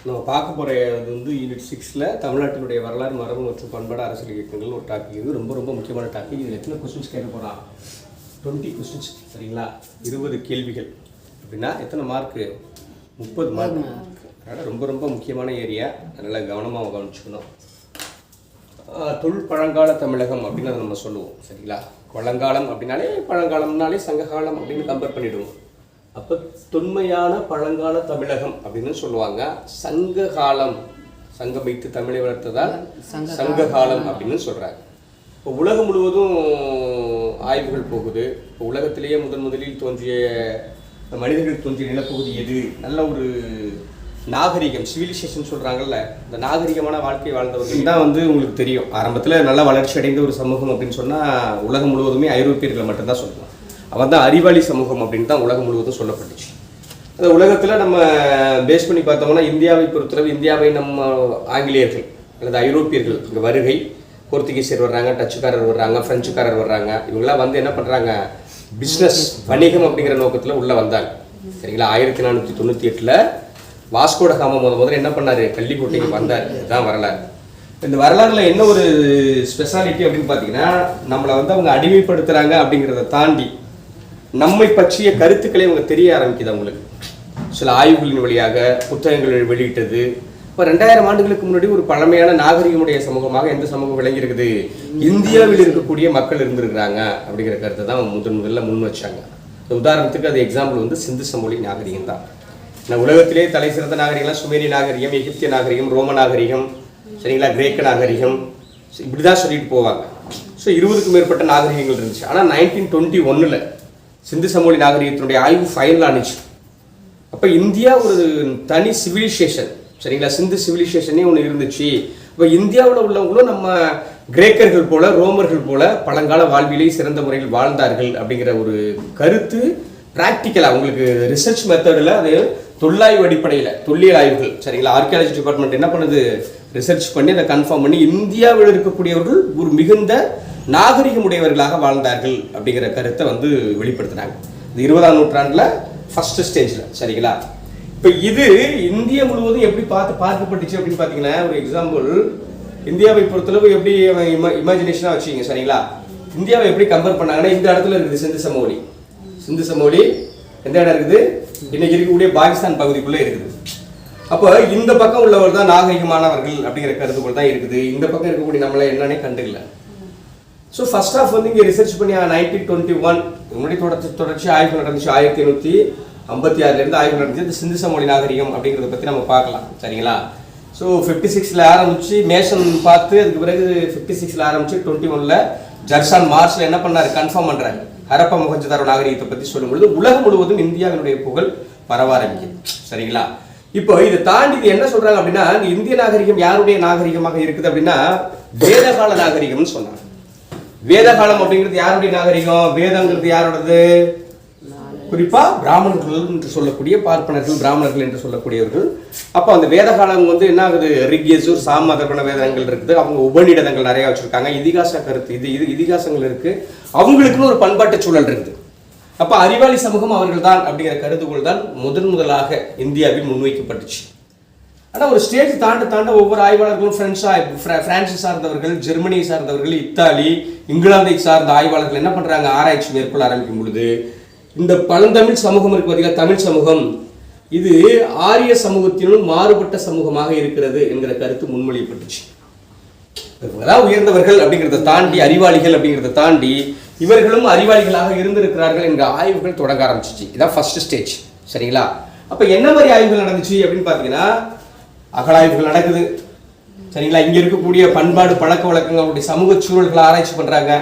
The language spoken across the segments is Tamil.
நம்ம பார்க்க போகிற இது வந்து யூனிட் 6ல் தமிழ்நாட்டினுடைய வரலாறு மரபு மற்றும் பண்பாடு அரசியல் இயக்கங்கள் ஒரு டாபிக். இது ரொம்ப ரொம்ப முக்கியமான டாபிக். இதில் எத்தனை கொஸ்டின்ஸ் கேட்க போகிறான்? 20 கொஸ்டின்ஸ், சரிங்களா? 20 கேள்விகள் அப்படின்னா எத்தனை மார்க்கு? 30 மார்க். அதனால் ரொம்ப ரொம்ப முக்கியமான ஏரியா, அதனால் கவனமாக கவனிச்சுக்கணும். பழங்கால தமிழகம் அப்படின்னு அதை நம்ம சொல்லுவோம், சரிங்களா? பழங்காலம் அப்படின்னாலே பழங்காலம்னாலே சங்ககாலம் அப்படின்னு கம்பேர் பண்ணிவிடுவோம். அப்போ தொன்மையான பழங்கால தமிழகம் அப்படின்னு சொல்லுவாங்க. சங்க காலம், சங்கம் வைத்து தமிழை வளர்த்ததால் சங்க காலம் அப்படின்னு சொல்கிறாங்க. இப்போ உலகம் முழுவதும் ஆய்வுகள் போகுது. இப்போ உலகத்திலேயே முதலில் தோன்றிய மனிதர்கள் தோன்றிய நிலப்பகுதி எது? நல்ல ஒரு நாகரிகம், சிவிலைசேஷன் சொல்கிறாங்கல்ல, இந்த நாகரிகமான வாழ்க்கை வாழ்ந்தவர்கள் தான் வந்து உங்களுக்கு தெரியும். ஆரம்பத்தில் நல்லா வளர்ச்சி அடைந்த ஒரு சமூகம் அப்படின்னு சொன்னால் உலகம் முழுவதுமே ஐரோப்பியர்களை மட்டும்தான் சொல்லலாம். அவன் தான் அறிவாளி சமூகம் அப்படின்னு தான் உலகம் முழுவதும் சொல்லப்பட்டுச்சு. அந்த உலகத்தில் நம்ம பேஸ் பண்ணி பார்த்தோம்னா இந்தியாவை பொறுத்தளவு இந்தியாவை நம்ம ஆங்கிலேயர்கள் அல்லது ஐரோப்பியர்கள் இங்கே வருகை, போர்த்துகீசியர் வர்றாங்க, டச்சுக்காரர் வர்றாங்க, ஃப்ரெஞ்சுக்காரர் வர்றாங்க. இவங்களாம் வந்து என்ன பண்ணுறாங்க? பிஸ்னஸ், வணிகம் அப்படிங்கிற நோக்கத்தில் உள்ளே வந்தாங்க, சரிங்களா? 1498 வாஸ்கோட காமா முதல்ல என்ன பண்ணார்? கள்ளிக்கோட்டைக்கு வந்தார். இதுதான் வரலாறு. இந்த வரலாறுல என்ன ஒரு ஸ்பெஷாலிட்டி அப்படின்னு பார்த்தீங்கன்னா, நம்மளை வந்து அவங்க அடிமைப்படுத்துகிறாங்க அப்படிங்கிறத தாண்டி நம்மை பற்றிய கருத்துக்களை அவங்க தெரிய ஆரம்பிக்குது. அவங்களுக்கு சில ஆய்வுகளின் வழியாக புத்தகங்கள் வெளியிட்டது. இப்போ 2000 ஆண்டுகளுக்கு முன்னாடி ஒரு பழமையான நாகரிகமுடைய சமூகமாக எந்த சமூகம் விளங்கியிருக்குது? இந்தியாவில் இருக்கக்கூடிய மக்கள் இருந்திருக்கிறாங்க அப்படிங்கிற கருத்தை தான் முதல்ல முன் வச்சாங்க. உதாரணத்துக்கு அது எக்ஸாம்பிள் வந்து சிந்து சமவெளி நாகரிகம் தான். உலகத்திலே தலை சிறந்த நாகரிகம்லாம் சுமேரிய நாகரிகம், எகிப்திய நாகரிகம், ரோம நாகரிகம், சரிங்களா, கிரேக்க நாகரிகம், இப்படி தான் சொல்லிட்டு போவாங்க. ஸோ 20க்கும் மேற்பட்ட நாகரிகங்கள் இருந்துச்சு. ஆனால் 1921 சிந்து சமவெளி நாகரிகத்தினுடைய ஆய்வு ஃபைனல் ஆனிச்சு. அப்போ இந்தியா ஒரு தனி சிவிலைசேஷன், சரிங்களா? சிந்து சிவிலைசேஷனே ஒன்று இருந்துச்சு. இப்போ இந்தியாவில் உள்ளவங்களும் நம்ம கிரேக்கர்கள் போல ரோமர்கள் போல பழங்கால வாழ்விலே சிறந்த முறையில் வாழ்ந்தார்கள் அப்படிங்கிற ஒரு கருத்து ப்ராக்டிக்கலாக உங்களுக்கு ரிசர்ச் மெத்தடில், அது தொல்லாய்வு அடிப்படையில் தொல்லியல் ஆய்வுகள், சரிங்களா? ஆர்கியாலஜி டிபார்ட்மெண்ட் என்ன பண்ணுது? ரிசர்ச் பண்ணி அதை கன்ஃபார்ம் பண்ணி இந்தியாவில் இருக்கக்கூடியவர்கள் ஒரு மிகுந்த நாகரிகமுடையவர்களாக வாழ்ந்தார்கள் அப்படிங்கிற கருத்தை வந்து வெளிப்படுத்தினாங்க. இந்த 20ஆம் நூற்றாண்டில் ஃபர்ஸ்ட் ஸ்டேஜில், சரிங்களா? இப்போ இது இந்தியா முழுவதும் எப்படி பார்க்கப்பட்டுச்சு அப்படின்னு பார்த்தீங்கன்னா, ஒரு எக்ஸாம்பிள் இந்தியாவை பொறுத்தளவு எப்படி இமேஜினேஷனாக வச்சுக்கிங்க, சரிங்களா? இந்தியாவை எப்படி கம்பேர் பண்ணாங்கன்னா, இந்த இடத்துல இருக்குது சிந்து சமவெளி. சிந்து சமவெளி எந்த இடம் இருக்குது? இன்னைக்கு இருக்கக்கூடிய பாகிஸ்தான் பகுதிக்குள்ளே இருக்குது. அப்போ இந்த பக்கம் உள்ளவர் தான் நாகரிகமானவர்கள் அப்படிங்கிற கருத்துக்குள் தான் இருக்குது. இந்த பக்கம் இருக்கக்கூடிய நம்மளை என்னன்னே கண்டுக்கல. ஸோ ஃபர்ஸ்ட் ஆஃப் வந்து இங்கே ரிசர்ச் பண்ணி 1921 முன்னாடி தொடர்ச்சி ஆய்வு நடந்துச்சு. 1856 ஆய்வு நடந்துச்சு. இந்த சிந்து சமவெளி நாகரிகம் அப்படிங்கிறத பற்றி நம்ம பார்க்கலாம், சரிங்களா? ஸோ 56 ஆரம்பிச்சு மேஷன் பார்த்து, அதுக்கு பிறகு 56 ஆரம்பிச்சு 21 ஜர்சான் மார்ச்ல என்ன பண்ணாரு? கன்ஃபார்ம் பண்றாரு. ஹரப்பா மொஹஞ்சதாரோ நாகரிகத்தை பற்றி சொல்லும் பொழுது உலகம் முழுவதும் இந்தியாவினுடைய புகழ் பரவ ஆரம்பிக்குது, சரிங்களா? இப்போ இதை தாண்டி இது என்ன சொல்றாங்க அப்படின்னா, இந்திய நாகரிகம் யாருடைய நாகரிகமாக இருக்குது அப்படின்னா வேதகால நாகரிகம்னு சொன்னாங்க. வேதகாலம் அப்படிங்கிறது யாருடைய நாகரிகம்? வேதங்கிறது யாரோடது? குறிப்பா பிராமணர்கள் என்று சொல்லக்கூடிய பார்ப்பனர்கள், பிராமணர்கள் என்று சொல்லக்கூடியவர்கள். அப்போ அந்த வேதகாலம் வந்து என்ன ஆகுது? ரிக்யஜூர், சாம அதர்வண வேதங்கள் இருக்குது. அவங்க உபநிடதங்கள் நிறைய வச்சிருக்காங்க. இதிகாச கருத்து இது இதிகாசங்கள் இருக்கு. அவங்களுக்குன்னு ஒரு பண்பாட்டு சூழல் இருக்குது. அப்போ அறிவாளி சமூகம் அவர்கள் தான் அப்படிங்கிற கருதுகோள் தான் முதலாக இந்தியாவில் முன்வைக்கப்பட்டுச்சு. ஆனால் ஒரு ஸ்டேஜ் தாண்ட ஒவ்வொரு ஆய்வாளர்களும் பிரான்ஸை சார்ந்தவர்கள், ஜெர்மனியை சார்ந்தவர்கள், இத்தாலி, இங்கிலாந்தை சார்ந்த ஆய்வாளர்கள் என்ன பண்ணுறாங்க? ஆராய்ச்சி மேற்கொள்ள ஆரம்பிக்கும் பொழுது இந்த பழந்தமிழ் சமூகம் இருக்கு பார்த்தீங்களா, தமிழ் சமூகம், இது ஆரிய சமூகத்தினும் மாறுபட்ட சமூகமாக இருக்கிறது என்கிற கருத்து முன்மொழியப்பட்டுச்சு. இவங்கதான் உயர்ந்தவர்கள் அப்படிங்கிறத தாண்டி, அறிவாளிகள் அப்படிங்கிறத தாண்டி இவர்களும் அறிவாளிகளாக இருந்திருக்கிறார்கள் என்கிற ஆய்வுகள் தொடங்க ஆரம்பிச்சிச்சு. இதான் ஃபர்ஸ்ட் ஸ்டேஜ், சரிங்களா? அப்ப என்ன மாதிரி ஆய்வுகள் நடந்துச்சு அப்படின்னு பாத்தீங்கன்னா, அகழாய்வுகள் நடக்குது, சரிங்களா? இங்க இருக்கக்கூடிய பண்பாடு, பழக்க வழக்கங்கள், அவருடைய சமூக சூழல்களை ஆராய்ச்சி பண்றாங்க.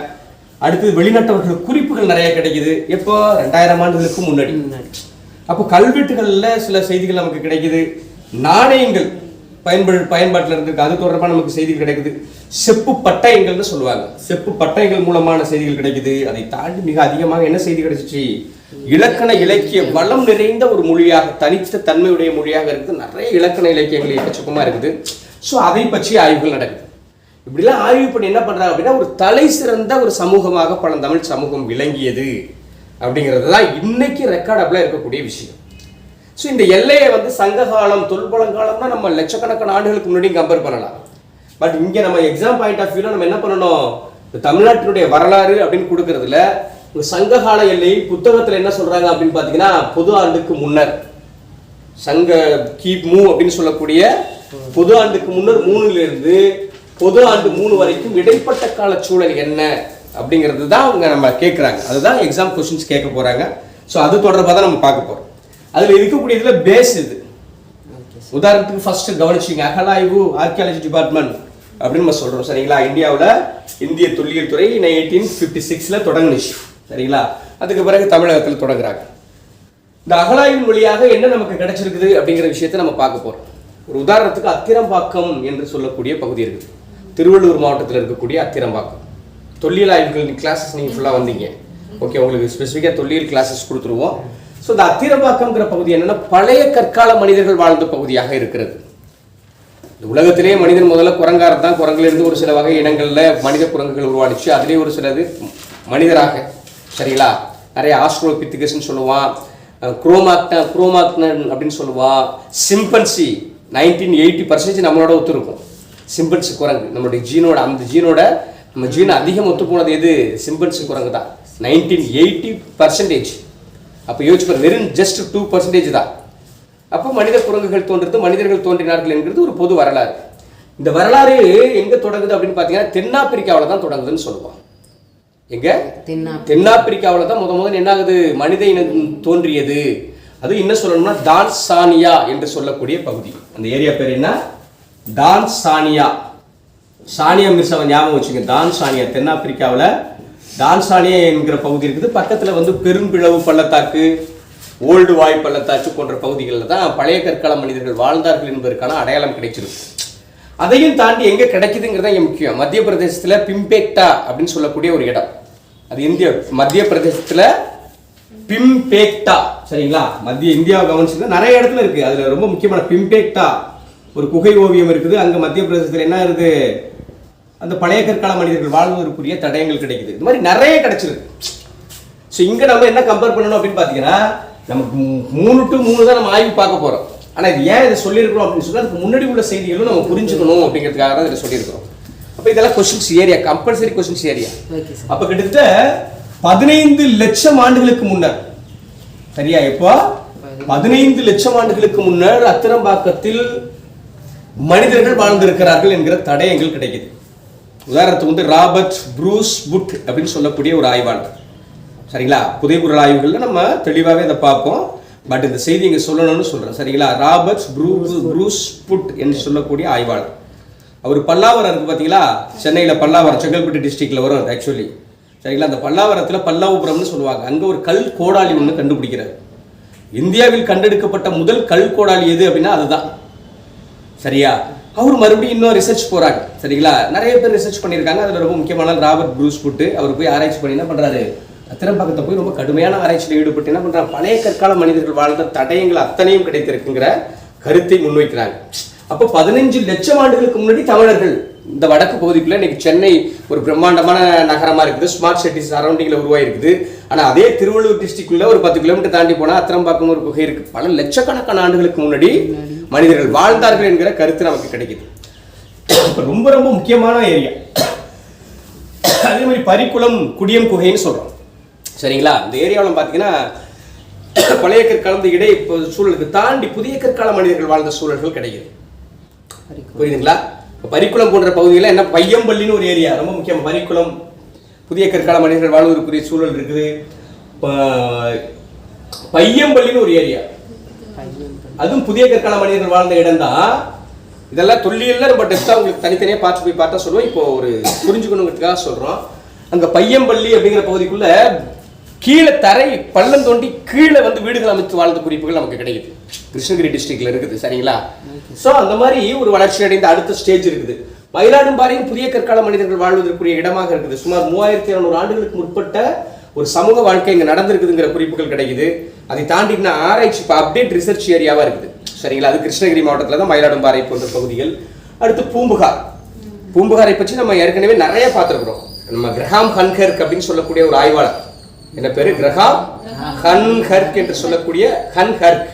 அடுத்தது வெளிநாட்டவர்கள் குறிப்புகள் நிறைய கிடைக்குது. எப்போ? 2000 ஆண்டுகளுக்கு முன்னாடி. அப்போ கல்வெட்டுகள்ல சில செய்திகள் நமக்கு கிடைக்குது. நாணயங்கள் பயன்பாட்டில் இருக்கு, அது தொடர்பாக நமக்கு செய்திகள் கிடைக்குது. செப்பு பட்டயங்கள்னு சொல்லுவாங்க. செப்பு பட்டயங்கள் மூலமான செய்திகள் கிடைக்குது. அதை தாண்டி மிக அதிகமாக என்ன செய்தி கிடைச்சிச்சு? இலக்கண இலக்கிய வளம் நிறைந்த ஒரு மொழியாக, தனித்த தன்மையுடைய மொழியாக இருக்குது. நிறைய இலக்கண இலக்கியங்கள் எக்கச்சக்கமாக இருக்குது. ஸோ அதை பற்றி ஆய்வுகள் நடக்குது. இப்படிலாம் ஆய்வு பண்ணி என்ன பண்றாங்க அப்படின்னா, ஒரு தலை சிறந்த ஒரு சமூகமாக பழந்தமிழ் சமூகம் விளங்கியது அப்படிங்கிறது தான் இன்னைக்கு ரெக்கார்டபிளா இருக்கக்கூடிய விஷயம். ஸோ இந்த எல்லையை வந்து சங்ககாலம் தொல்பழங்காலம்னா நம்ம லட்சக்கணக்கான ஆண்டுகளுக்கு முன்னாடி கம்பேர் பண்ணலாம். பட் இங்கே நம்ம எக்ஸாம் பாயிண்ட் ஆஃப் வியூவில் நம்ம என்ன பண்ணணும், தமிழ்நாட்டினுடைய வரலாறு அப்படின்னு கொடுக்கறதுல சங்ககால எல்லை புத்தகத்தில் என்ன சொல்றாங்க அப்படின்னு பார்த்தீங்கன்னா பொது ஆண்டுக்கு முன்னர் சங்க கிமு அப்படின்னு சொல்லக்கூடிய பொது ஆண்டுக்கு முன்னர் 3லிருந்து பொது ஆண்டு 3 வரைக்கும் இடைப்பட்ட கால சூழல் என்ன அப்படிங்கிறது தான் அவங்க நம்ம கேட்குறாங்க. அதுதான் எக்ஸாம் கொஸ்டின்ஸ் கேட்க போறாங்க. ஸோ அது தொடர்பாக தான் நம்ம பார்க்க போறோம். அதில் இருக்கக்கூடியதுல பேஸ் இது. உதாரணத்துக்கு ஃபர்ஸ்ட் கவனிச்சிங்க, அகலாய்வு ஆர்கியாலஜி டிபார்ட்மெண்ட் அப்படின்னு நம்ம சொல்றோம் சரிங்களா. இந்தியாவில் இந்திய தொல்லியல் துறை 1856ல் தொடங்குச்சு சரிங்களா. அதுக்கு பிறகு தமிழகத்தில் தொடங்குறாங்க. இந்த அகலாய்வின் வழியாக என்ன நமக்கு கிடைச்சிருக்குது அப்படிங்கிற விஷயத்தை நம்ம பார்க்க போறோம். ஒரு உதாரணத்துக்கு அத்திரம்பாக்கம் என்று சொல்லக்கூடிய பகுதி இருக்குது. திருவள்ளூர் மாவட்டத்தில் இருக்கக்கூடிய அத்திரம்பாக்கம். தொல்லியல் ஆய்வுகள் கிளாஸஸ் நீங்கள் ஃபுல்லாக வந்தீங்க, ஓகே, உங்களுக்கு ஸ்பெசிஃபிக்காக தொல்லியல் கிளாஸஸ் கொடுத்துருவோம். ஸோ இந்த அத்திரம்பாக்கம்ங்கிற பகுதி என்னன்னா பழைய கற்கால மனிதர்கள் வாழ்ந்த பகுதியாக இருக்கிறது. இந்த உலகத்திலே மனிதன் முதல்ல குரங்காரம் தான். குரங்கிலிருந்து ஒரு சில வகை இனங்களில் மனித குரங்குகள் உருவானிச்சு. அதுலேயே ஒரு சிலது மனிதராக சரிங்களா. நிறைய ஆஸ்ட்ரோபித்திகஸ்ன்னு சொல்லுவான், குரோமாக்னன் அப்படின்னு சொல்லுவான். சிம்பன்சி 1980% நம்மளோட ஒத்து இருக்கும். சிம்பன்சி குரங்கு நம்மளுடைய ஜீனோட, அந்த ஜீனோட நம்ம ஜீன் அதிகம் ஒத்து போனது எது, சிம்பன்சி குரங்கு தான் 1980%. அப்போ யோசிச்சு வெறும் ஜஸ்ட் 2% தான். அப்போ மனித குரங்குகள் தோன்றது, மனிதர்கள் தோன்றினார்கள் என்கிறது ஒரு பொது வரலாறு. இந்த வரலாறு எங்க தொடங்குது அப்படின்னு பார்த்தீங்கன்னா தென்னாப்பிரிக்காவில் தான் தொடங்குதுன்னு சொல்லுவோம். எங்க தென்னாப்பிரிக்காவில் தான் முதல் என்ன ஆகுது, மனித இனம் தோன்றியது. அது என்ன சொல்லணும்னா டான்சானியா என்று சொல்லக்கூடிய பகுதி. அந்த ஏரியா பேர் என்ன, டான்சானியா. சானியா மிர்சாவை ஞாபகம் வச்சுங்க. டான்சானியா தென்னாப்பிரிக்காவில் டான்சானியா என்கிற பகுதி இருக்குது. பக்கத்தில் வந்து பெரும்பிளவு பள்ளத்தாக்கு, ஓல்டு வாய் பள்ளத்தாக்கு போன்ற பகுதிகளில் தான் பழைய கற்கால மனிதர்கள் வாழ்ந்தார்கள் என்பதற்கான அடையாளம் கிடைச்சிருக்கு. அதையும் தாண்டி எங்கே கிடைக்குதுங்கிறத இங்கே முக்கியம். மத்திய பிரதேசத்தில் பிம்பேக்டா அப்படின்னு சொல்லக்கூடிய ஒரு இடம். அது மத்திய பிரதேசத்தில் பிம்பேக்டா சரிங்களா. மத்திய இந்தியாவை கவனிச்சுன்னா நிறைய இடத்துல இருக்குது. அதில் ரொம்ப முக்கியமான பிம்பேக்டா ஒரு குகை ஓவியம் இருக்குது. அங்கே மத்திய பிரதேசத்தில் என்ன இருக்குது, அந்த பழைய கற்கால மனிதர்கள் வாழ்வதற்குரிய தடயங்கள் கிடைக்குது. இது மாதிரி நிறைய கிடைச்சிருக்கு. ஸோ இங்கே நம்ம என்ன கம்பேர் பண்ணணும் அப்படின்னு பார்த்தீங்கன்னா நமக்கு 3 to 3 தான் நம்ம ஆய்வு பார்க்க போகிறோம். ஆனால் இது ஏன் இதை சொல்லியிருக்கிறோம் அப்படின்னு சொன்னால் அதுக்கு முன்னாடி உள்ள செய்திகளும் நம்ம புரிஞ்சுக்கணும் அப்படிங்கிறதுக்காக தான் இதை சொல்லியிருக்கிறோம். அப்போ இதெல்லாம் questions area, compulsory questions area. அப்போ கிட்டத்தட்ட 15 லட்சம் ஆண்டுகளுக்கு முன்னர் சரியா, எப்போ 15 லட்சம் ஆண்டுகளுக்கு முன்னர் அத்திரம்பாக்கத்தில் மனிதர்கள் வாழ்ந்திருக்கிறார்கள் என்கிற தடயங்கள் கிடைக்குது. உதாரணத்துக்கு வந்து ராபர்ட் ப்ரூஸ் புட் அப்படின்னு சொல்லக்கூடிய ஒரு ஆய்வாளர் சரிங்களா. புதைகுடல் ஆய்வுகளில் நம்ம தெளிவாகவே இதை பார்ப்போம். பட் இந்த செய்தி இங்கே சொல்லணும்னு சொல்கிறேன் சரிங்களா. ராபர்ட் ப்ரூஸ் புட் என்று சொல்லக்கூடிய ஆய்வாளர். அவர் பல்லாவரம் இருக்குது பார்த்தீங்களா, சென்னையில் பல்லாவரம் செங்கல்பட்டு டிஸ்ட்ரிக்டில் வரும் ஆக்சுவலி சரிங்களா. அந்த பல்லாவரத்தில் பல்லாவபுரம்னு சொல்லுவாங்க. அங்கே ஒரு கல் கோடாலி ஒன்று கண்டுபிடிக்கிறார். இந்தியாவில் கண்டெடுக்கப்பட்ட முதல் கல் கோடாலி எது அப்படின்னா அதுதான் சரியா. அவர் மறுபடியும் இன்னும் ரிசர்ச் போகிறாங்க சரிங்களா. நிறைய பேர் ரிசர்ச் பண்ணியிருக்காங்க. அதில் ரொம்ப முக்கியமான ராபர்ட் ப்ரூஸ் புட். அவர் போய் ஆராய்ச்சி பண்ணி என்ன பண்ணுறாரு, அத்திரம்பாக்கத்தை போய் ரொம்ப கடுமையான ஆராய்ச்சியில் ஈடுபட்டு என்ன பண்ணுறாங்க, பழைய கற்கால மனிதர்கள் வாழ்ந்த தடயங்கள் அத்தனையும் கிடைத்திருக்குங்கிற கருத்தை முன்வைக்கிறாங்க. அப்போ 15 லட்சம் ஆண்டுகளுக்கு முன்னாடி தமிழர்கள் இந்த வடக்கு பகுதிக்குள்ள இன்னைக்கு சென்னை ஒரு பிரம்மாண்டமான நகரமாக இருக்குது, ஸ்மார்ட் சிட்டிஸ் சரௌண்டிங்கில் உருவாயிருக்குது. ஆனால் அதே திருவள்ளூர் டிஸ்ட்ரிக்ட்குள்ள ஒரு 10 கிலோமீட்டர் தாண்டி போனால் அத்திரம்பாக்கம் ஒரு குகை இருக்குது. பல லட்சக்கணக்கான ஆண்டுகளுக்கு முன்னாடி மனிதர்கள் வாழ்ந்தார்கள் என்கிற கருத்து நமக்கு கிடைக்குது. இப்போ ரொம்ப ரொம்ப முக்கியமான ஏரியா. அதே மாதிரி பரிக்குளம் குடியம் குகைன்னு சொல்கிறோம் சரிங்களா. இந்த ஏரியாவில் பார்த்தீங்கன்னா பழைய கற்காலம் இடை சூழலுக்கு தாண்டி புதிய கற்கால மனிதர்கள் வாழ்ந்த சூழல்கள் கிடைக்குது. புரியுதுங்களா. பரிக்குளம் போன்ற பகுதியில் என்ன பையம்பள்ளின்னு ஒரு ஏரியா ரொம்ப முக்கியம். பரிக்குளம் புதிய கற்கால மனிதர்கள் வாழ்வதற்குரிய சூழல் இருக்குது. பையம்பள்ளின்னு ஒரு ஏரியா, அதுவும் புதிய கற்கால மனிதர்கள் வாழ்ந்த இடம் தான். இதெல்லாம் தொல்லியல்ல நம்ம டெஸ்ட்டாக உங்களுக்கு தனித்தனியாக பார்த்து போய் பார்த்தா சொல்லுவோம். இப்போ ஒரு புரிஞ்சுக்கணுங்கிறதுக்காக சொல்கிறோம். அங்கே பையம்பள்ளி அப்படிங்கிற பகுதிக்குள்ள கீழே தரை பள்ளம் தோண்டி கீழே வந்து வீடுகள் அமைத்து வாழ்ந்த குறிப்புகள் நமக்கு கிடைக்குது. கிருஷ்ணகிரி டிஸ்ட்ரிக்ட்ல இருக்குது சரிங்களா. ஸோ அந்த மாதிரி ஒரு வளர்ச்சி அடைந்த அடுத்த ஸ்டேஜ் இருக்குது. மயிலாடும்பாறையும் புதிய கற்கால மனிதர்கள் வாழ்வதற்குரிய இடமாக இருக்குது. சுமார் 3200 ஆண்டுகளுக்கு முற்பட்ட ஒரு சமூக வாழ்க்கை இங்கே நடந்திருக்குதுங்கிற குறிப்புகள் கிடைக்குது. அதை தாண்டி ஆராய்ச்சி இப்போ அப்டேட் ரிசர்ச் ஏரியாவாக இருக்குது சரிங்களா. அது கிருஷ்ணகிரி மாவட்டத்தில் தான் மயிலாடும்பாறை போன்ற பகுதிகள். அடுத்து பூம்புகார். பூம்புகாரை பற்றி நம்ம ஏற்கனவே நிறைய பார்த்துருக்குறோம். நம்ம கிரஹாம் ஹன்ஹெர்க் அப்படின்னு சொல்லக்கூடிய ஒரு ஆய்வாளர், என்ன பேரு, கிரஹாம் ஹன்ஹெர்க் என்று சொல்லக்கூடிய ஹன்ஹெர்க்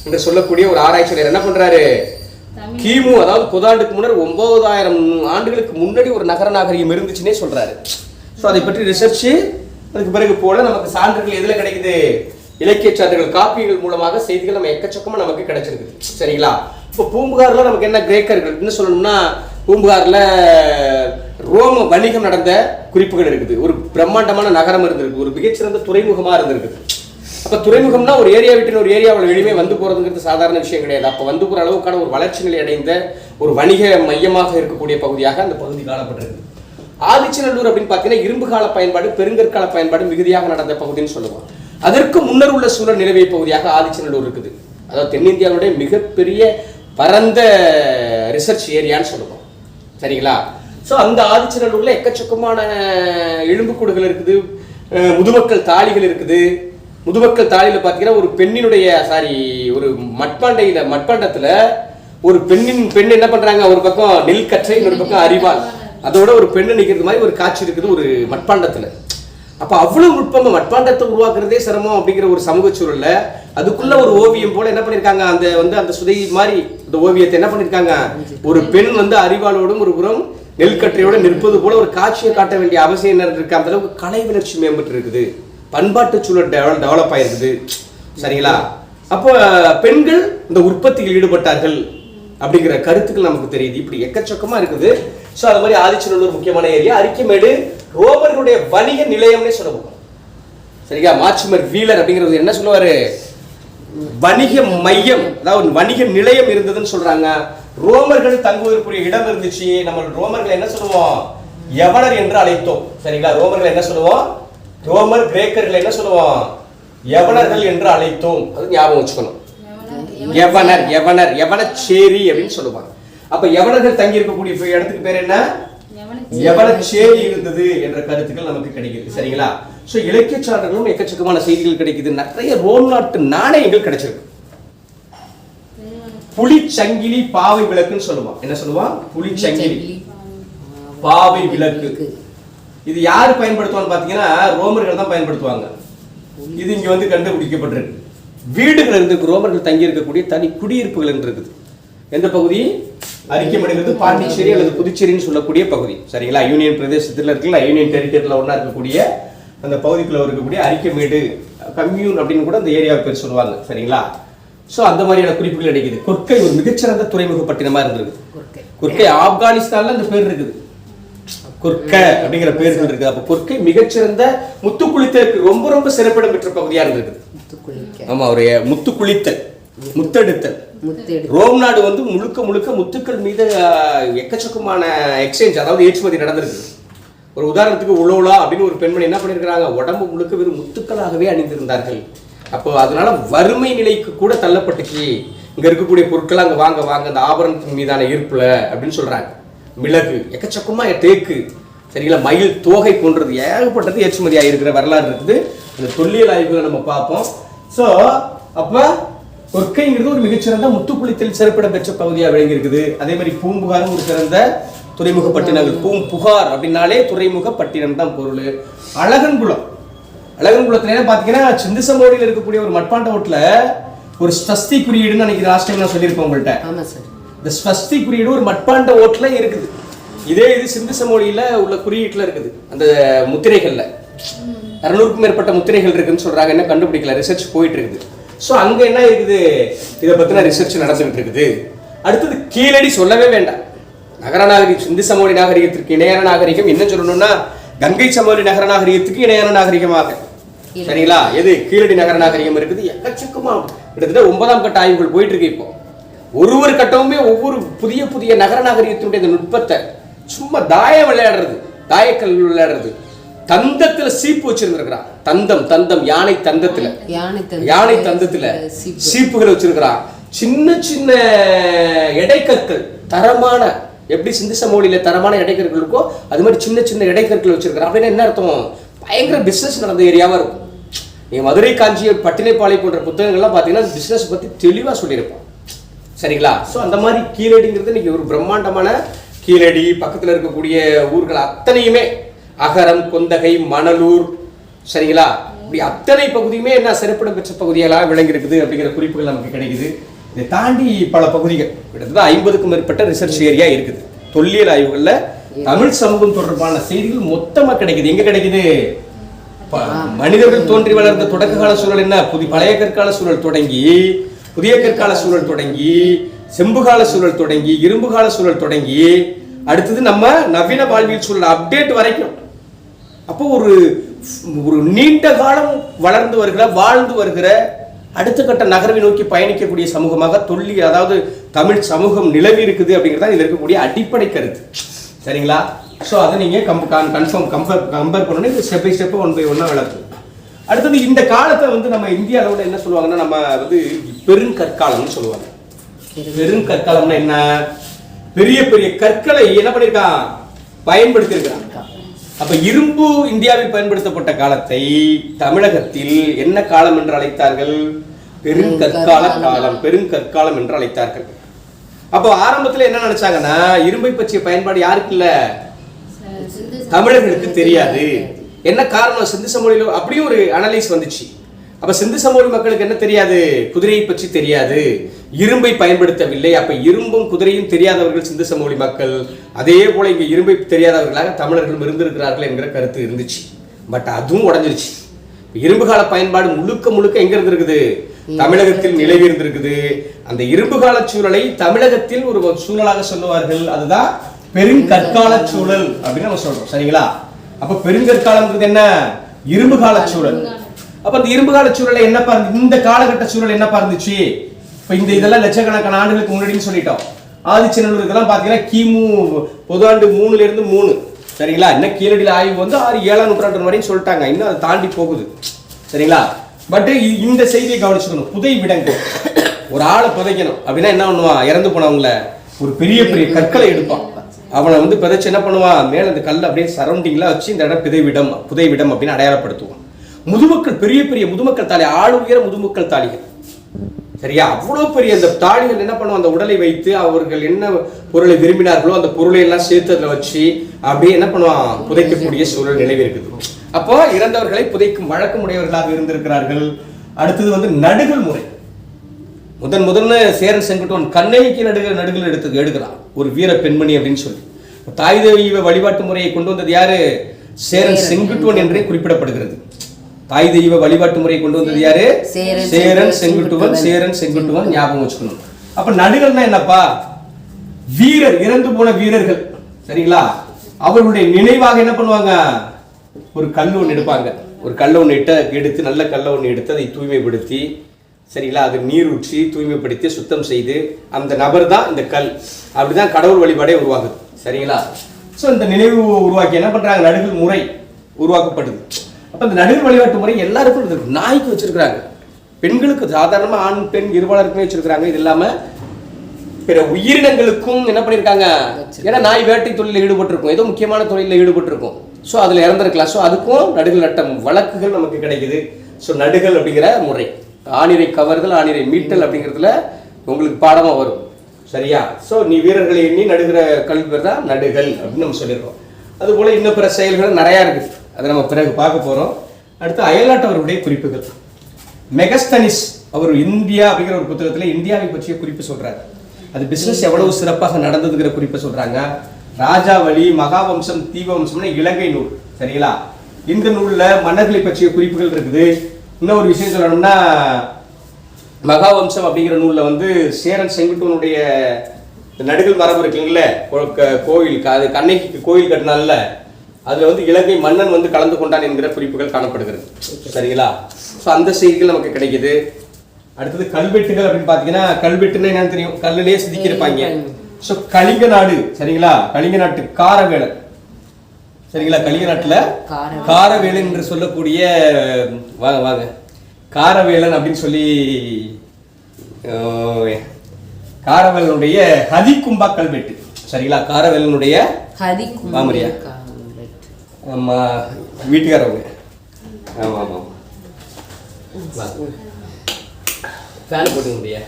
என்று சொல்லக்கூடிய ஒரு ஆராய்ச்சியாளர் என்ன பண்றாரு, கிமு அதாவது புதாண்டுக்கு முன்னர் 9000 ஆண்டுகளுக்கு முன்னாடி ஒரு நகர நாகரிகம் இருந்துச்சுன்னே சொல்றாரு. ஸோ அதை பற்றி ரிசர்ச் அதுக்கு பிறகு போல நமக்கு சான்றுகள் எதுல கிடைக்குது, இலக்கிய சான்றுகள் காப்பியங்கள் மூலமாக செய்திகள் நம்ம எக்கச்சக்கமா நமக்கு கிடைச்சிருக்குது. சரிங்களா? இப்போ பூம்புகார்ல நமக்கு என்ன கிரேக்கர்கள் என்ன சொல்லணும்னா, பூம்புகார்ல ரோம வணிகம் நடந்த குறிப்புகள் இருக்குது. ஒரு பிரம்மாண்டமான நகரம் இருந்திருக்கு, ஒரு மிகச்சிறந்த துறைமுகமா இருந்திருக்குது. அப்ப துறைமுகம்னா ஒரு ஏரியா விட்டு ஒரு ஏரியாவில் எளிமே வந்து போறதுங்கிறது சாதாரண விஷயம் கிடையாது. அப்ப வந்து போற அளவுக்கான ஒரு வளர்ச்சி நிலை அடைந்த ஒரு வணிக மையமாக இருக்கக்கூடிய பகுதியாக அந்த பகுதி காணப்பட்டிருக்கு. ஆதிச்சநல்லூர் அப்படின்னு பார்த்தீங்கன்னா இரும்பு கால பயன்பாடு பெருங்கற்கால பயன்பாடு மிகுதியாக நடந்த பகுதின்னு சொல்லுவோம். அதற்கு முன்னர் உள்ள சூழல் நிலவிய பகுதியாக ஆதிச்சநல்லூர் இருக்குது. அதாவது தென்னிந்தியாவுடைய மிகப்பெரிய பரந்த ரிசர்ச் ஏரியான்னு சொல்லுவோம். சரிங்களா? ஸோ அந்த ஆதிச்சநல்லூர்ல எக்கச்சக்கமான எலும்புக்கூடுகள் இருக்குது, முதுமக்கள் தாளிகள் இருக்குது. முதுமக்கள் தாளியில் பார்த்தீங்கன்னா ஒரு பெண்ணினுடைய ஒரு மட்பாண்டத்தில் ஒரு பெண் என்ன பண்றாங்க, ஒரு பக்கம் நெல் கற்றை ஒரு பக்கம் அரிவாள், அதோட ஒரு பெண்ணு நிற்கிறது மாதிரி ஒரு காட்சி இருக்குது ஒரு மட்பாண்டத்தில். அப்போ அவ்வளவு நுட்பமா மட்பாண்டத்தை உருவாக்குறதே சிரமம் அப்படிங்கிற ஒரு சமூக சூழல்ல அதுக்குள்ள ஒரு ஓவியம் போல என்ன பண்ணிருக்காங்க, அந்த சுதை மாதிரி இந்த ஓவியத்தை என்ன பண்ணிருக்காங்க, ஒரு பெண் அரிவாளோடும் ஒரு புறம் நெல்கற்றையோட நிற்பது போல ஒரு காட்சியை காட்ட வேண்டிய அவசியம் என்ன இருக்கு. அந்த அளவுக்கு கலை வளர்ச்சி மேம்பட்டு இருக்குது, பண்பாட்டு சூழல் டெவலப் ஆயிருக்குது. சரிங்களா? அப்போ பெண்கள் இந்த உற்பத்தியில் ஈடுபட்டார்கள் அப்படிங்கிற கருத்துக்கள் நமக்கு தெரியுது. இப்படி எக்கச்சக்கமா இருக்குது. ஸோ அது மாதிரி ஆதிச்சநல்லூர் முக்கியமான ஏரியா. அரிக்கமேடு ரோமர்களுடைய வணிக நிலையம்னே சொல்லுவோம். சரிங்களா? மார்ச்மர் வீலர் அப்படிங்கிறது என்ன சொல்லுவாரு, வணிக மையம், அதாவது வணிக நிலையம் இருந்ததுன்னு சொல்றாங்க. ரோமர்கள் தங்குவதற்குரிய இடம் இருந்துச்சு. நம்ம ரோமர்கள் என்ன சொல்லுவோம், யவனர் என்று அழைத்தோம். சரிங்களா? ரோமர்கள் என்ன சொல்லுவோம், ரோமர் கிரேக்கர்கள் என்ன சொல்லுவோம், யவனர்கள் என்று அழைத்தோம். அது ஞாபகம் வச்சுக்கணும். யவனச்சேரி அப்படின்னு சொல்லுவாங்க. அப்ப யவனர்கள் தங்கி இருக்கக்கூடிய இடத்துக்கு பேர் என்ன, யவனச்சேரி இருந்தது என்ற கருத்துக்கள் நமக்கு கிடைக்குது. சரிங்களா? சோ இலக்கிய சான்றுகளும் எக்கச்சக்கமான செய்திகள் கிடைக்குது. நிறைய ரோம் நாட்டு நாணயங்கள் கிடைச்சிருக்கு. புலிச்சங்கிலி பாவை விளக்குன்னு சொல்லுவான். என்ன சொல்லுவான், புலிச்சங்கிலி பாவை விளக்கு. இது யாரு பயன்படுத்துவான்னு பாத்தீங்கன்னா ரோமர்கள் தான் பயன்படுத்துவாங்க. இது இங்க கண்டுபிடிக்கப்பட்டிருக்கு. வீடுகள் இருக்கு, ரோமர்கள் தங்கி இருக்கக்கூடிய தனி குடியிருப்புகள் இருக்குது. எந்த பகுதி, அரிக்கமேடு பாண்டிச்சேரி அல்லது புதுச்சேரின்னு சொல்லக்கூடிய பகுதி. சரிங்களா? யூனியன் பிரதேசத்துல இருக்குல்ல, யூனியன் டெரிட்டரியில ஒன்னா இருக்கக்கூடிய அந்த பகுதிக்குள்ள இருக்கக்கூடிய அரிக்கமேடு கம்யூன் அப்படின்னு கூட அந்த ஏரியாவை பேர் சொல்லுவாங்க. சரிங்களா? சோ அந்த மாதிரியான குறிப்புகள் கிடைக்குது. கொர்க்கை ஒரு மிகச்சிறந்த துறைமுக பட்டினமா இருந்திருக்கு. கொர்க்கை ஆப்கானிஸ்தான்ல அந்த பேர் இருக்குது, கொர்க்கை அப்படிங்கிற பேர்கள் இருக்குது. அப்ப கொர்க்கை மிகச்சிறந்த முத்து குளித்தலுக்கு ரொம்ப ரொம்ப சிறப்பிடம் பெற்ற பகுதியா இருந்திருக்கு. ஆமா, ஒரு முத்து குளித்தல், முத்தெடுத்தல். ரோம் நாடு முழுக்க முழுக்க முத்துக்கள் மீது எக்கச்சக்கமான எக்ஸ்சேஞ்ச், அதாவது ஏற்றுமதி நடந்திருக்கு. ஒரு உதாரணத்துக்கு உலோலா அப்படின்னு ஒரு பெண்மணி என்ன பண்ணிருக்கிறாங்க, உடம்பு முழுக்க வெறும் முத்துக்களாகவே அணிந்திருந்தார்கள். அப்போ அதனால வறுமை நிலைக்கு கூட தள்ளப்பட்டுச்சு. இங்க இருக்கக்கூடிய பொருட்கள் அங்க வாங்க வாங்க அந்த ஆபரணத்தின் மீதான ஈர்ப்புல அப்படின்னு சொல்றாங்க. மிளகு, எக்கச்சக்கமா தேக்கு, சரிங்களா, மயில் தோகை போன்றது ஏகப்பட்டது ஏற்றுமதி ஆகிருக்கிற வரலாறு இருக்குது. அந்த தொல்லியல் ஆய்வுகளை நம்ம பார்ப்போம். ஸோ அப்ப கொர்க்கைங்கிறது ஒரு மிகச்சிறந்த முத்துக்குளித்தல் சிறப்பிடம் பெற்ற பகுதியாக விளங்கி இருக்குது. அதே மாதிரி பூம்புகாரும் ஒரு சிறந்த துறைமுக பட்டினங்கள். பூம்புகார் அப்படின்னாலே துறைமுக பட்டினம் தான் பொருள். அழகன்குளம், அழகன்குளத்துல பாத்தீங்கன்னா சிந்து சமவெளியில் இருக்கக்கூடிய ஒரு மட்பாண்ட ஓட்டுல ஒரு ஸ்வஸ்தி குறியீடுன்னு அன்னைக்கு லாஸ்ட் டைம் நான் சொல்லியிருப்பேன் உங்கள்கிட்ட. இந்த ஸ்வஸ்தி குறியீடு ஒரு மட்பாண்ட ஓட்டுல இருக்குது. இதே இது சிந்து சமவெளியில உள்ள குறியீட்டுல இருக்குது. அந்த முத்திரைகள்ல 200க்கும் மேற்பட்ட முத்திரைகள் இருக்குன்னு சொல்றாங்க. என்ன கண்டுபிடிக்கல, ரிசர்ச் போயிட்டு இருக்குது. ஸோ அங்க என்ன இருக்குது, இதை பத்தின ரிசர்ச் நடந்துகிட்டு இருக்குது. அடுத்தது கீழடி சொல்லவே வேண்டாம். நகர நாகரிகம், சிந்து சமவெளி நாகரிகத்திற்கு இணையான நாகரிகம். என்ன சொல்லணும்னா கங்கை சமவெளி நகர நாகரிகத்துக்கு இணையான நாகரிகமாக, சரிங்களா, எது கீழடி நகர நாகரிகம் இருக்குது. எக்கச்சக்கமா கிட்டத்தட்ட 9ஆம் கட்ட ஆய்வுகள் போயிட்டு இருக்கு. இப்போ ஒரு கட்டமுமே ஒவ்வொரு புதிய புதிய நகர நாகரிகத்தினுடைய இந்த நுட்பத்தை, சும்மா தாயம் விளையாடுறது, தாயக்கல் விளையாடுறது, தந்தத்துல சீப்பு வச்சிருந்திருக்கிறான். தந்தம் யானை தந்தத்துல சீப்புகளை வச்சிருக்கிறான். சின்ன சின்ன எடைக்கற்கள், தரமான, எப்படி சிந்து சமவெளியில தரமான எடைக்கற்கள் இருக்கோ அது மாதிரி சின்ன சின்ன எடைக்கற்கள் வச்சிருக்கிறான். அப்படின்னா என்ன அர்த்தம், பயங்கர பிசினஸ் நடந்த ஏரியாவா இருக்கும். நீங்க மதுரை, காஞ்சி, பட்டினைப்பாளை போன்ற புத்தகங்கள்லாம் பாத்தீங்கன்னா பிசினஸ் பத்தி தெளிவா சொல்லியிருப்பான். சரிங்களா? ஸோ அந்த மாதிரி கீழடிங்கிறது இன்னைக்கு ஒரு பிரம்மாண்டமான கீழடி, பக்கத்துல இருக்கக்கூடிய ஊர்கள் அத்தனையுமே அகரம், கொந்தகை, மணலூர், சரிங்களா, இப்படி அத்தனை பகுதியுமே என்ன சிறப்பிடம் பெற்ற பகுதிகளாக விளங்கி இருக்குது அப்படிங்கிற குறிப்புகள் நமக்கு கிடைக்குது. இதை தாண்டி பல பகுதிகள் கிட்டத்தட்ட 50க்கும் மேற்பட்ட ரிசர்ச் ஏரியா இருக்குது. தொல்லியல் ஆய்வுகள்ல தமிழ் சமூகம் தொடர்பான செய்திகள் மொத்தமா கிடைக்குது. எங்க கிடைக்குது? மனிதர்கள் தோன்றி வளர்ந்த தொடக்க கால சூழல் என்ன, பழைய கற்கால சூழல் தொடங்கி, புதிய கற்கால சூழல் தொடங்கி, செம்புகால சூழல் தொடங்கி, இரும்பு கால சூழல் தொடங்கி, அடுத்தது நம்ம நவீன வாழ்வியல் சூழல் அப்டேட் வரைக்கும். அப்போ ஒரு நீண்ட காலம் வளர்ந்து வருகிற வாழ்ந்து வருகிற அடுத்த கட்ட நகர்வை நோக்கி பயணிக்கக்கூடிய சமூகமாக அதாவது தமிழ் சமூகம் நிலவி இருக்குது அப்படிங்கிறதா இதில் இருக்கக்கூடிய அடிப்படை கருத்து. சரிங்களா? ஸோ அதை நீங்கள் கம்பேர் பண்ணணும். இது ஸ்டெப் பை ஸ்டெப் 1 by 1 விளக்கும். அடுத்தது இந்த காலத்தை நம்ம இந்திய அளவில் என்ன சொல்லுவாங்கன்னா, நம்ம பெருங்கற்காலம்னு சொல்லுவாங்க. பெருங்கற்காலம்னா என்ன? பெரிய பெரிய கற்களை என்ன பண்ணியிருக்கான், பயன்படுத்தி இருக்கிறான். அப்ப இரும்பு இந்தியாவில் பயன்படுத்தப்பட்ட காலத்தை தமிழகத்தில் என்ன காலம் என்று அழைத்தார்கள்? பெருங்கற்கால காலம், பெருங்கற்காலம் என்று அழைத்தார்கள். அப்போ ஆரம்பத்தில் என்ன நினைச்சாங்கன்னா, இரும்பை பற்றிய பயன்பாடு யாருக்கு இல்ல, தமிழர்களுக்கு தெரியாது. என்ன காரணம்? சிந்து சமவெளியில அப்படியும் ஒரு அனலைஸ் வந்துச்சு. அப்ப சிந்து சமவெளி மக்களுக்கு என்ன தெரியாது? குதிரையை பற்றி தெரியாது, இரும்பை பயன்படுத்தவில்லை. அப்ப இரும்பும் குதிரையும் தெரியாதவர்கள் சிந்து சமவெளி மக்கள். அதே போல இங்க இரும்பை தெரியாதவர்களாக தமிழர்களும் இருந்திருக்கிறார்கள் என்கிற கருத்து இருந்துச்சு. பட் அதுவும் உடஞ்சிருச்சு. இரும்பு கால பயன்பாடு முழுக்க முழுக்க எங்க இருந்திருக்குது? தமிழகத்தில் நிலவி இருந்திருக்குது. அந்த இரும்பு கால சூழலை தமிழகத்தில் ஒரு சூழலாக சொல்லுவார்கள். அதுதான் பெருங்கற்கால சூழல் அப்படின்னு நம்ம சொல்றோம். சரிங்களா? அப்ப பெருங்கற்காலம்ங்கிறது என்ன? இரும்பு கால சூழல். அப்ப இந்த இரும்பு கால சூழலை என்ன இந்த காலகட்ட சூழல் என்ன இருந்துச்சு? இப்ப இதெல்லாம் லட்சக்கணக்கான ஆண்டுகளுக்கு முன்னாடின்னு சொல்லிட்டோம். ஆதிச்சநல்லூர் இதெல்லாம் பாத்தீங்கன்னா கிமு பொதுவாண்டு 3ல இருந்து 3. சரிங்களா? இன்னும் கீழடியில் ஆய்வு 6-7ஆம் நூற்றாண்டு வரையும் சொல்லிட்டாங்க. இன்னும் அதை தாண்டி போகுது. சரிங்களா? பட் இந்த செய்தியை கவனிச்சுக்கணும். புதை விடங்கு ஒரு ஆளை புதைக்கணும் அப்படின்னா என்ன பண்ணுவான்? இறந்து போனவங்கள ஒரு பெரிய பெரிய கற்களை எடுப்பான். அவனை புதைச்சு என்ன பண்ணுவான்? மேல அந்த கல்லை அப்படியே சரௌண்டிங்ல வச்சு இந்த இடம் புதைவிடம் அப்படின்னு அடையாளப்படுத்துவான். முதுமக்கள், பெரிய பெரிய முதுமக்கள் தாலி, ஆளு உயர முதுமக்கள் தாலிகள். சரியா? அவ்வளவு பெரிய அந்த தாலிகள் என்ன பண்ணுவோம்? அந்த உடலை வைத்து அவர்கள் என்ன பொருளை விரும்பினார்களோ அந்த பொருளை எல்லாம் சேர்த்து அதில் வச்சு அப்படியே என்ன பண்ணுவான்? புதைக்கக்கூடிய சூழல் நிலவி இருக்குது. அப்போ இறந்தவர்களை புதைக்கும் வழக்கம் உடையவர்களாக இருந்திருக்கிறார்கள். அடுத்தது நடுகள் முறை. முதல்ல சேரன் செங்குட்டுவன் கண்ணகிக்கு நடுகள் எடுக்கிறான், ஒரு வீர பெண்மணி அப்படின்னு சொல்லி. தாய் தெய்வ வழிபாட்டு முறையை கொண்டு வந்தது யாரு? சேரன் செங்குட்டுவன் என்றே குறிப்பிடப்படுகிறது. தாய் தெய்வ வழிபாட்டு முறையை கொண்டு வந்தது யாரு? சேரன் செங்குட்டுவன் ஞாபகம் வச்சுக்கணும். அப்ப நடுகள்னா என்னப்பா? வீரர், இறந்து போன வீரர்கள். சரிங்களா? அவர்களுடைய நினைவாக என்ன பண்ணுவாங்க? ஒரு கல் ஒன்று எடுப்பாங்க. ஒரு கல்லை ஒன்று எடுத்து நல்ல கல்லை ஒன்று எடுத்து அதை தூய்மைப்படுத்தி, சரிங்களா, அது நீர் ஊற்றி தூய்மைப்படுத்தி சுத்தம் செய்து அந்த நபர் தான் இந்த கல். அப்படிதான் கடவுள் வழிபாடே உருவாகுது. சரிங்களா? ஸோ இந்த நினைவு உருவாக்கி என்ன பண்றாங்க? நடுகள் முறை உருவாக்கப்படுது. அப்ப இந்த நடுகள் வழிபாட்டு முறை எல்லாருக்கும் இருக்கு. நாய்க்கு வச்சிருக்கிறாங்க, பெண்களுக்கு சாதாரணமா ஆண் பெண் இருபாலருக்குமே வச்சிருக்கிறாங்க. இது இல்லாம பிற உயிரினங்களுக்கும் என்ன பண்ணியிருக்காங்க? ஏன்னா நாய் வேட்டை தொழிலில் ஈடுபட்டிருக்கும், ஏதோ முக்கியமான தொழிலில் ஈடுபட்டிருக்கும். ஸோ அதில் இறந்துருக்கலாம். ஸோ அதுக்கும் நடுகள் நட்டம் வழக்குகள் நமக்கு கிடைக்குது. ஸோ நடுகள் அப்படிங்கிற முறை, ஆணிரை கவர்தல் ஆணிரை மீட்டல் அப்படிங்கிறதுல உங்களுக்கு பாடமாக வரும். சரியா? ஸோ நீ வீரர்களை எண்ணி நடுகிற கல்வி பேர் தான் நடுகள் அப்படின்னு நம்ம சொல்லியிருக்கோம். அதுபோல் இன்னும் பிற செயல்கள் நிறையா இருக்குது. அதை நம்ம பிறகு பார்க்க போகிறோம். அடுத்து அயல்நாட்டவருடைய குறிப்புகள். மெகஸ்தனிஸ் அவர் இந்தியா அப்படிங்கிற ஒரு புத்தகத்தில் இந்தியாவை பற்றிய குறிப்பு சொல்கிறார். அது பிஸ்னஸ் எவ்வளவு சிறப்பாக நடந்ததுங்கிற குறிப்பை சொல்கிறாங்க. ராஜாவளி, மகாவம்சம், தீபவம்சம்னு இலங்கை நூல். சரிங்களா? இந்த நூலில் மன்னர்களை பற்றிய குறிப்புகள் இருக்குது. இன்னும் ஒரு விஷயம் சொல்லணும்னா, மகாவம்சம் அப்படிங்கிற நூலில் சேரன் செங்குட்டுவனுடைய நடுகள் மரபு இருக்குங்களே, கோயில் அது கண்ணகிக்கு கோயில் கட்டினால அதில் இலங்கை மன்னன் கலந்து கொண்டான் என்கிற குறிப்புகள் காணப்படுகிறது. சரிங்களா? ஸோ அந்த செய்திகள் நமக்கு கிடைக்குது. அடுத்தது கல்வெட்டுகள் அப்படின்னு பார்த்தீங்கன்னா, கல்வெட்டுன்னு என்னன்னு தெரியும், கல்லிலேயே செதுக்கியிருப்பாங்க. ஸோ கலிங்க நாடு. சரிங்களா? கலிங்க நாட்டு காரவேலன். சரிங்களா? கலிங்க நாட்டில் காரவேலன் என்று சொல்லக்கூடிய வாங்க காரவேலன் அப்படின்னு சொல்லி காரவேலனுடைய ஹதிகும்பா கல்வெட்டு. சரிங்களா? காரவேலனுடைய மாமரியா வீட்டுக்காரவங்க. ஆமாம் ஆமாம். ஃபேன் போட்டுக்க முடியா?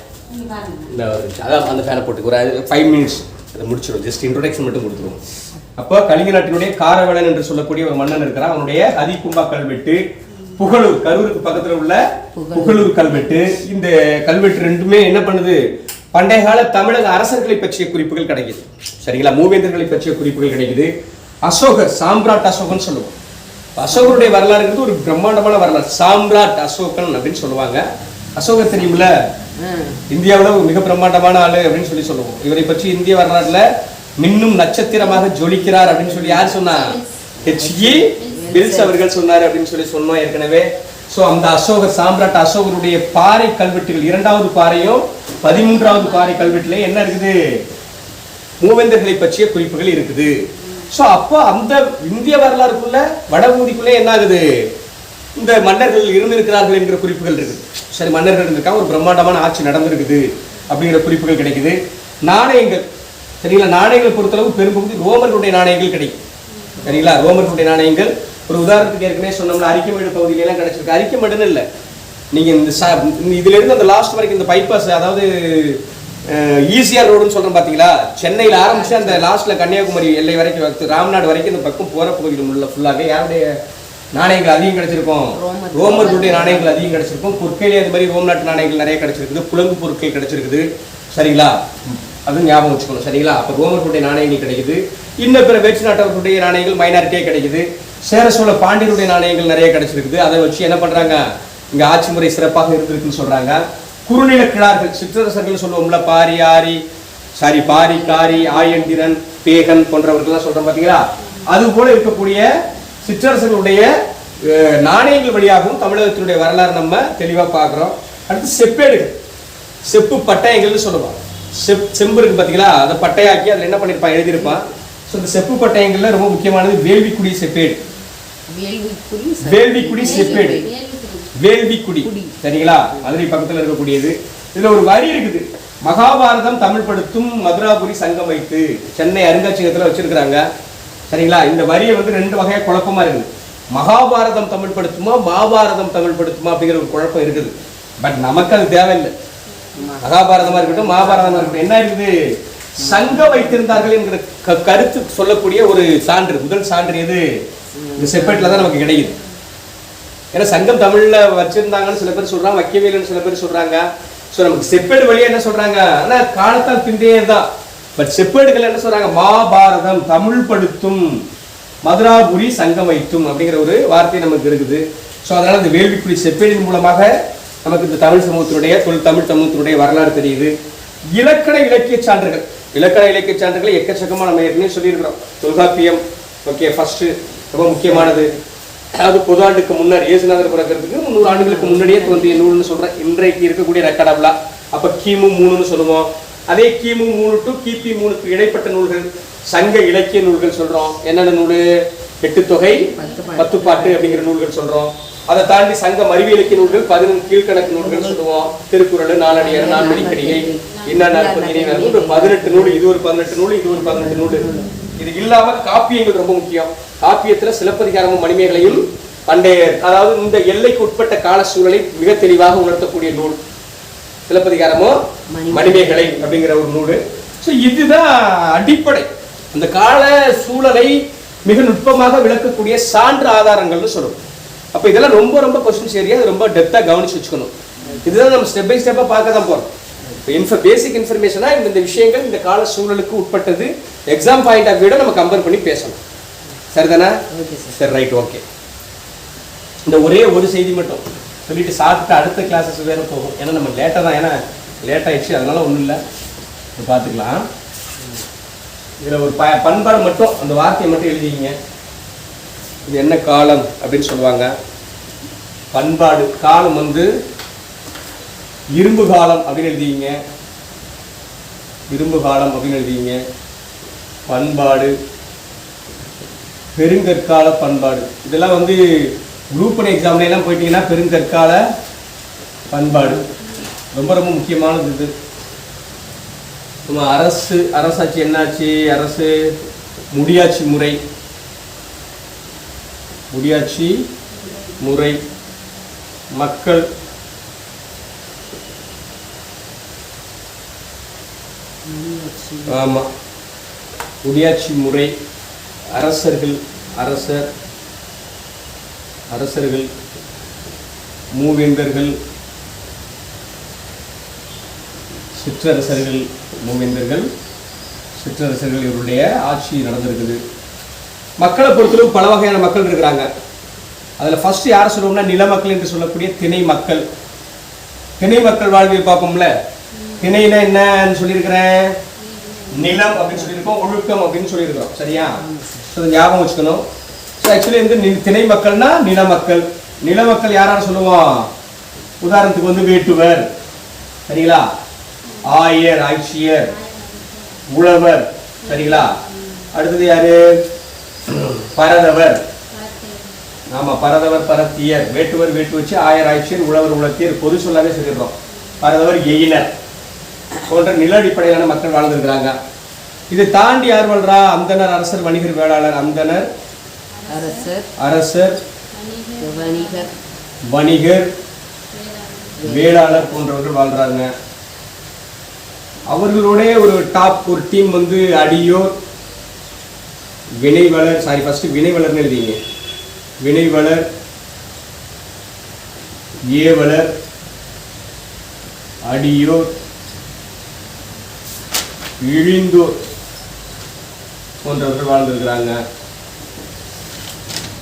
அதான் அந்த ஃபேனை போட்டுக்கு ஒரு 5 minutes அதை முடிச்சிடும். ஜஸ்ட் இன்ட்ரோடக்ஷன் மட்டும் கொடுத்துருவோம். அப்போ கலிங்க நாட்டினுடைய காரவேலன் என்று சொல்லக்கூடிய ஒரு மன்னன் இருக்கிறான். அவனுடைய ஹதிகும்பா கல்வெட்டு புகழூர், கரூருக்கு பக்கத்துல உள்ள புகழூர் கல்வெட்டு. இந்த கல்வெட்டு ரெண்டுமே என்ன பண்ணுது, பண்டைய கால தமிழக அரசர்களை பற்றிய குறிப்புகள் கிடைக்குது. சரிங்களா, மூவேந்தர்களை பற்றிய குறிப்புகள் கிடைக்குது. அசோகர், சாம்ராட் அசோகன் சொல்லுவோம். அசோகருடைய வரலாறுங்கிறது ஒரு பிரம்மாண்டமான வரலாறு. சாம்ராட் அசோகன் அப்படின்னு சொல்லுவாங்க. அசோகர் தெரியுமில்ல, இந்தியாவில் ஒரு மிக பிரம்மாண்டமான ஆளு அப்படின்னு சொல்லுவோம். இவரை பற்றி இந்திய வரலாறுல மின்னும் நட்சத்திரமாக ஜொலிக்கிறார் அப்படின்னு சொல்லி யார் சொன்னா, H.E. வில்ஸ் அவர்கள் சொன்னார் அப்படின்னு சொன்னோம் ஏற்கனவே. ஸோ அந்த அசோகர், சாம்ராட் அசோகருடைய பாறை கல்வெட்டுகள், 2வது பாறையும் 13வது பாறை கல்வெட்டுல என்ன இருக்குது, மூவேந்தர்களை பற்றிய குறிப்புகள் இருக்குது. ஸோ அப்போ அந்த இந்திய வரலாறுக்குள்ள வடபகுதிக்குள்ளே என்ன ஆகுது, இந்த மன்னர்கள் இருந்திருக்கிறார்கள் என்கிற குறிப்புகள் இருக்குது. சரி, மன்னர்கள் இருந்திருக்காங்க, ஒரு பிரம்மாண்டமான ஆட்சி நடந்திருக்குது அப்படிங்கிற குறிப்புகள் கிடைக்குது. நாணயங்கள், சரிங்களா, நாணயங்களை பொறுத்தளவு பெரும்பகுதி ரோமர்களுடைய நாணயங்கள் கிடைக்கும். சரிங்களா, ரோமர்களுடைய நாணயங்கள் ஒரு உதாரணத்துக்கு ஏற்கனவே சொன்னோம்னா அரிக்கமேடு பகுதியிலாம் கிடைச்சிருக்கு. அரிக்கமேடுன்னு இல்லை, நீங்கள் இந்த இதுல இருந்து அந்த லாஸ்ட் வரைக்கும் இந்த பைபாஸ், அதாவது ஈசிஆர் ரோடுன்னு சொல்றோம் பாத்தீங்களா, சென்னையில் ஆரம்பிச்சு அந்த லாஸ்ட்ல கன்னியாகுமரி எல்லை வரைக்கும் ராம்நாடு வரைக்கும் இந்த பக்கம் போற பகுதியில் உள்ள ஃபுல்லாக யாருடைய நாணயங்கள் அதிகம் கிடைச்சிருக்கும், ரோமர்களுடைய நாணயங்கள் அதிகம் கிடைச்சிருக்கும். பொற்கையிலே அது மாதிரி ரோம் நாட்டு நாணயங்கள் நிறைய கிடைச்சிருக்குது, புலங்கு பொருட்கள் கிடைச்சிருக்குது. சரிங்களா, அது ஞாபகம் வச்சுக்கணும். சரிங்களா, அப்போ ரோமர்களுடைய நாணயங்கள் கிடைக்குது. இன்னும் பிற வேற்று நாட்டவர்களுடைய நாணயங்கள் மைனாரிட்டியே கிடைக்குது. சேர சோழ பாண்டியருடைய நாணயங்கள் நிறைய கிடைச்சிருக்குது. அதை வச்சு என்ன பண்றாங்க, இங்க ஆட்சி முறை சிறப்பாக இருந்திருக்குன்னு சொல்றாங்க. குறுநில கிழார்கள், சிற்றரசர்கள் சொல்லுவோம்ல, பாரி காரி, ஆயந்திரன், பேகன் போன்றவர்கள்லாம் சொல்றோம் பாத்தீங்களா, அது போல இருக்கக்கூடிய சிற்றரசர்களுடைய நாணயங்கள் வழியாகவும் தமிழகத்தினுடைய வரலாறு நம்ம தெளிவா பார்க்கிறோம். அடுத்து செப்பேடுகள், செப்பு பட்டயங்கள்னு சொல்லுவாங்க. செம்பு இருக்கு பாத்தீங்களா, அதை பட்டையாக்கி அதில் என்ன பண்ணிருப்பான், எழுதியிருப்பான். ஸோ இந்த செப்பு பட்டயங்கள்ல ரொம்ப முக்கியமானது வேள்விக்குடி செப்பேடு. வேள்விக்குடி செப்பேடு, வேள்விக்குடி, சரிங்களா, மதுரை பக்கத்துல இருக்கக்கூடியது. இதுல ஒரு வரி இருக்குது, மகாபாரதம் தமிழ் படுத்தும் மதுராபுரி சங்கம் வைத்து, சென்னை அருங்காட்சியகத்துல வச்சிருக்கிறாங்க. சரிங்களா, இந்த வரியை வந்து 2 வகையா குழப்பமா இருக்குது. மகாபாரதம் தமிழ் படுத்துமா, மகாபாரதம் தமிழ் படுத்துமா அப்படிங்கிற ஒரு குழப்பம் இருக்குது. பட் நமக்கு அது தேவையில்லை. மகாபாரதமா இருக்கட்டும், மகாபாரதமா இருக்கட்டும், என்ன இருக்குது, சங்கம் வைத்திருந்தார்கள் என்கிற கருத்து சொல்லக்கூடிய ஒரு சான்று, முதல் சான்று எது, இந்த செப்பேட்ல தான் நமக்கு கிடைக்குது. ஏன்னா சங்கம் தமிழ்ல வச்சிருந்தாங்கன்னு சில பேர் சொல்றாங்க, வைக்கவே இல்லைன்னு சில பேர் சொல்றாங்க. ஸோ நமக்கு செப்பேடு வழியா என்ன சொல்றாங்க, ஆனா காலத்தால் பிந்தையே தான். பட் செப்பேடுகள் என்ன சொல்றாங்க, மகாபாரதம் தமிழ் படுத்தும் மதுராபுரி சங்கம் வைத்தும் அப்படிங்கிற ஒரு வார்த்தை நமக்கு இருக்குது. ஸோ அதனால இந்த வேள்விக்குடி செப்பேடின் மூலமாக நமக்கு இந்த தமிழ் சமூகத்தினுடைய தமிழ் சமூகத்தினுடைய வரலாறு தெரியுது. இலக்கண இலக்கிய சான்றுகள், இலக்கண இலக்கிய சான்றுகளை எக்கச்சக்கமா நம்ம ஏற்கனவே சொல்லியிருக்கிறோம். தொல்காப்பியம் ஓகே, ஃபர்ஸ்ட் ரொம்ப முக்கியமானது. அதாவது பொது ஆண்டுக்கு முன்னர், இயேசுநாதர் பிறக்கிறதுக்கு 300 ஆண்டுகளுக்கு முன்னாடியே தோன்றிய நூல்னு சொல்றேன். இன்றைக்கு இருக்கக்கூடிய ரெக்கார்டபிளா அப்ப கிமு 3ன்னு சொல்லுவோம். அதே கிமு 3 டு கிபி 3க்கு இடைப்பட்ட நூல்கள் சங்க இலக்கிய நூல்கள் சொல்றோம். என்னென்ன நூல், 8 தொகை 10 பாட்டு அப்படிங்கிற நூல்கள் சொல்றோம். அதை தாண்டி சங்க மருவி இலக்கிய நூல்கள் 11 கீழ்கணக்கு நூல்கள் சொல்லுவோம். திருக்குறள், நாலடியார், நான்மணிக்கடிகை, இன்னும் 18 நூல். இது ஒரு 18 நூல், இது ஒரு 18 நூல். இது இல்லாம காப்பியங்கள் ரொம்ப முக்கியம். காப்பியத்துல சிலப்பதிகாரமும் மணிமேகலையும் பண்டைய, அதாவது இந்த எல்லைக்கு உட்பட்ட கால சூழலை மிக தெளிவாக உணர்த்தக்கூடிய நூல் சிலப்பதிகாரமும் மணிமேகலை அப்படிங்கிற ஒரு நூல். ஸோ இதுதான் அடிப்படை, அந்த கால சூழலை மிக நுட்பமாக விளக்கக்கூடிய சான்று ஆதாரங்கள்னு சொல்லுவோம். அப்போ இதெல்லாம் ரொம்ப ரொம்ப கொஸ்டின்ஸ் ஏரியா, ரொம்ப டெப்த்தாக கவனிச்சு வச்சுக்கணும். இதுதான் நம்ம ஸ்டெப் பை ஸ்டெப்பாக பார்க்க தான் போகிறோம். பேசிக் இன்ஃபர்மேஷனா இந்த விஷயங்கள் இந்த கால சூழலுக்கு உட்பட்டது, எக்ஸாம் பாயிண்ட் ஆஃப் வியூட நம்ம கம்பேர் பண்ணி பேசணும். சரிதானே? சரி, ரைட், ஓகே. இந்த ஒரே ஒரு செய்தி மட்டும் சொல்லிட்டு சாப்பிட்டு அடுத்த கிளாஸஸ் வேற போகும். ஏன்னா நம்ம லேட்டாக தான், ஏன்னா லேட் ஆயிடுச்சு, அதனால ஒன்றும் இல்லை, பார்த்துக்கலாம். இதில் ஒரு பண்பாடு மட்டும், அந்த வார்த்தையை மட்டும் எழுதிங்க. இது என்ன காலம் அப்படின்னு சொல்லுவாங்க, பண்பாடு. காலம் வந்து இரும்பு காலம் அப்படின்னு எழுதிங்க, இரும்பு காலம் அப்படின்னு எழுதிங்க. பண்பாடு, பெருங்கற்கால பண்பாடு. இதெல்லாம் வந்து குரூப் 1 எக்ஸாம்ல எல்லாம் போயிட்டீங்கன்னா பெருங்கற்கால பண்பாடு ரொம்ப ரொம்ப முக்கியமானது. இது நம்ம அரசாட்சி என்னாச்சு, அரசு முடியாட்சி முறை, முடியாட்சி முறை, மக்கள், ஆமா, முடியாட்சி முறை, அரசர்கள், அரசர்கள், மூவேந்தர்கள், சிற்றரசர்கள், மூவேந்தர்கள் சிற்றரசர்கள் இவருடைய ஆட்சி நடந்திருக்குது. மக்களை பொறுத்தவரை பல வகையான மக்கள் இருக்கிறாங்க. அதில் ஃபர்ஸ்ட் யாரை சொல்லுவோம்னா நிலமக்கள் என்று சொல்லக்கூடிய திணை மக்கள். திணை மக்கள் வாழ்வியல் பார்ப்போம்ல. திணைனா என்னன்னு சொல்லியிருக்கிறேன், நிலம் அப்படின்னு சொல்லியிருக்கோம், ஒழுக்கம் அப்படின்னு சொல்லியிருக்கிறோம். சரியா? ஸோ ஞாபகம் வச்சுக்கணும். ஸோ ஆக்சுவலி வந்து திணை மக்கள்னா நிலமக்கள். நிலமக்கள் யாராரு சொல்லுவோம், உதாரணத்துக்கு வந்து வேட்டுவர், சரிங்களா, ஆயர், ஆட்சியர், உழவர், சரிங்களா. அடுத்தது யாரு, பரதவர். ஆமா, பரதவர், பரத்தியர், வேட்டுவர், வேட்டு வச்சு, ஆயர், ஆட்சியர், உழவர், உலத்தியர், பொது சொல்லாவே சொல்லிடுறோம். பரதவர், எயினர் போன்ற நில அடிப்படையிலான மக்கள் வாழ்ந்துருக்கிறாங்க. இதை தாண்டி யார் வாழ்றா, அந்தனர், அரசர், வணிகர், வேளாளர். அந்தனர், அரசர், வணிகர், வேளாளர் போன்றவர்கள் வாழ்றாங்க. அவர்களோட ஒரு டாப் ஒரு டீம் வந்து அடியோர், வினைவலர், சாரி ஃபர்ஸ்ட் வினைவலர்னு எழுதிங்க, வினைவலர், ஏவலர், அடியோர், இழிந்தோர் போன்றவர்கள் வாழ்ந்திருக்கிறாங்க.